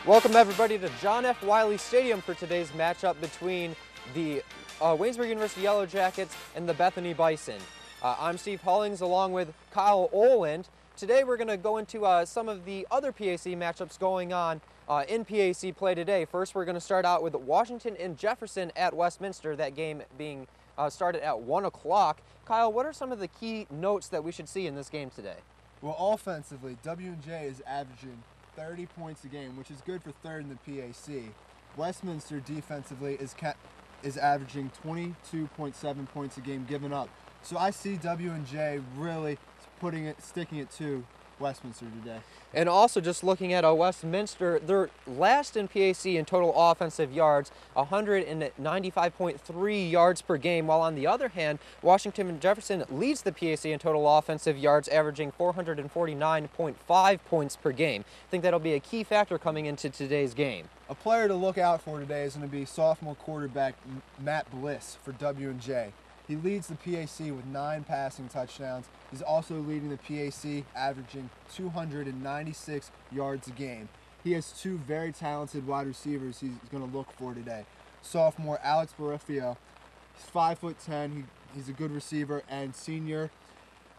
Welcome everybody to John F. Wiley Stadium for today's matchup between the Waynesburg University Yellow Jackets and the Bethany Bison. I'm Steve Hollings along with Kyle Oland. Today we're going to go into some of the other PAC matchups going on in PAC play today. First we're going to start out with Washington and Jefferson at Westminster, that game being started at 1 o'clock. Kyle, what are some of the key notes that we should see in this game today? Well, offensively, W&J is averaging 30 points a game, which is good for third in the PAC. Westminster defensively is averaging 22.7 points a game given up. So I see W&J really sticking it to Westminster today. And also just looking at Westminster, they're last in PAC in total offensive yards, 195.3 yards per game, while on the other hand, Washington and Jefferson leads the PAC in total offensive yards, averaging 449.5 points per game. I think that'll be a key factor coming into today's game. A player to look out for today is going to be sophomore quarterback Matt Bliss for W&J. He leads the PAC with 9 passing touchdowns. He's also leading the PAC, averaging 296 yards a game. He has 2 very talented wide receivers he's going to look for today. Sophomore Alex Barifio, he's 5'10", he's a good receiver, and senior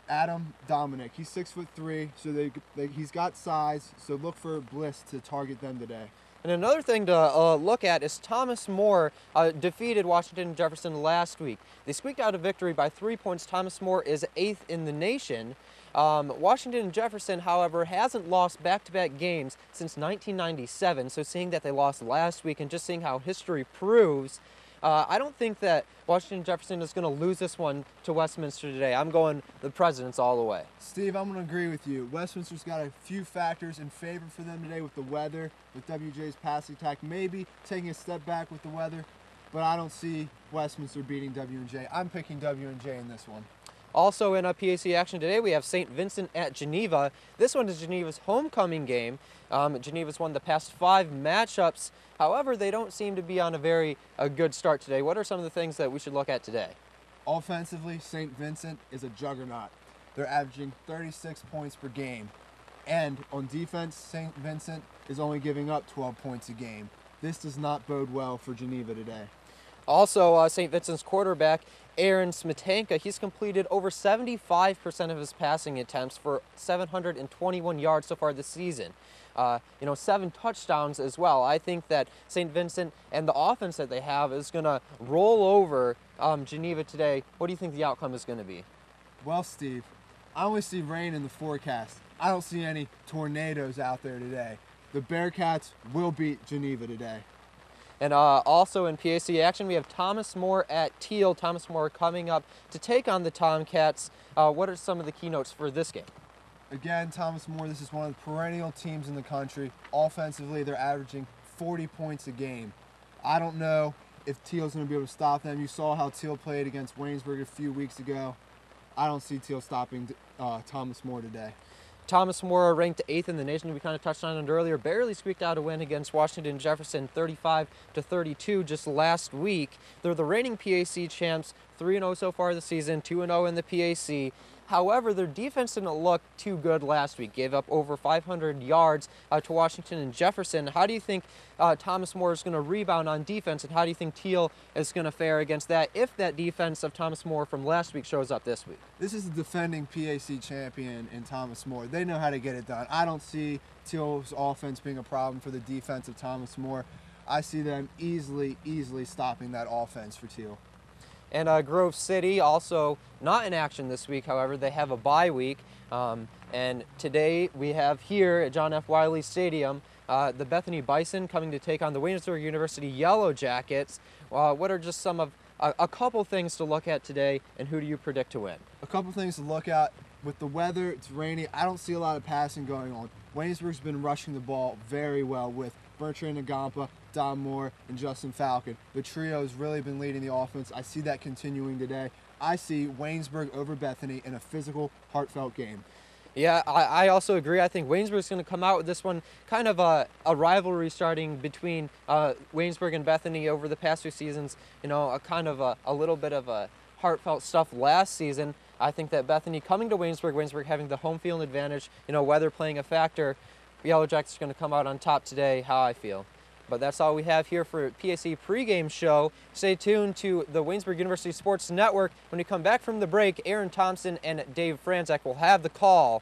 Adam Dominic, he's 6'3", so he's got size, so look for Bliss to target them today. And another thing to look at is Thomas More defeated Washington and Jefferson last week. They squeaked out a victory by 3 points. Thomas More is 8th in the nation. Washington and Jefferson, however, hasn't lost back-to-back games since 1997. So seeing that they lost last week and just seeing how history proves, I don't think that Washington and Jefferson is going to lose this one to Westminster today. I'm going the Presidents all the way. Steve, I'm going to agree with you. Westminster's got a few factors in favor for them today with the weather, with WJ's passing attack, maybe taking a step back with the weather, but I don't see Westminster beating W&J. I'm picking W&J in this one. Also in a PAC action today, we have St. Vincent at Geneva. This one is Geneva's homecoming game. Geneva's won the past 5 matchups. However, they don't seem to be on a good start today. What are some of the things that we should look at today? Offensively, St. Vincent is a juggernaut. They're averaging 36 points per game. And on defense, St. Vincent is only giving up 12 points a game. This does not bode well for Geneva today. Also, St. Vincent's quarterback, Aaron Smetanka, he's completed over 75% of his passing attempts for 721 yards so far this season. 7 touchdowns as well. I think that St. Vincent and the offense that they have is going to roll over Geneva today. What do you think the outcome is going to be? Well, Steve, I only see rain in the forecast. I don't see any tornadoes out there today. The Bearcats will beat Geneva today. And also in PAC action, we have Thomas More at Teal. Thomas More coming up to take on the Tomcats. What are some of the keynotes for this game? Again, Thomas More, this is one of the perennial teams in the country. Offensively, they're averaging 40 points a game. I don't know if Teal's going to be able to stop them. You saw how Teal played against Waynesburg a few weeks ago. I don't see Teal stopping Thomas More today. Thomas More ranked 8th in the nation. We kind of touched on it earlier. Barely squeaked out a win against Washington and Jefferson, 35-32 just last week. They're the reigning PAC champs, 3-0 so far this season, 2-0 in the PAC. However, their defense didn't look too good last week. Gave up over 500 yards to Washington and Jefferson. How do you think Thomas More is going to rebound on defense, and how do you think Teal is going to fare against that if that defense of Thomas More from last week shows up this week? This is the defending PAC champion in Thomas More. They know how to get it done. I don't see Teal's offense being a problem for the defense of Thomas More. I see them easily stopping that offense for Teal. And Grove City also not in action this week. However, they have a bye week. And today we have here at John F. Wiley Stadium the Bethany Bison coming to take on the Waynesburg University Yellow Jackets. What are just some of a couple things to look at today, and who do you predict to win? A couple things to look at. With the weather, it's rainy. I don't see a lot of passing going on. Waynesburg's been rushing the ball very well with Bertrand Nagampa, Don Moore, and Justin Falcon. The trio has really been leading the offense. I see that continuing today. I see Waynesburg over Bethany in a physical, heartfelt game. Yeah, I also agree. I think Waynesburg's going to come out with this one, kind of a rivalry starting between Waynesburg and Bethany over the past 2 seasons. A little bit of a heartfelt stuff last season. I think that Bethany coming to Waynesburg having the home field advantage, weather playing a factor, Yellow Jackets are going to come out on top today, how I feel. But that's all we have here for PAC pregame show. Stay tuned to the Waynesburg University Sports Network. When we come back from the break, Aaron Thompson and Dave Franzak will have the call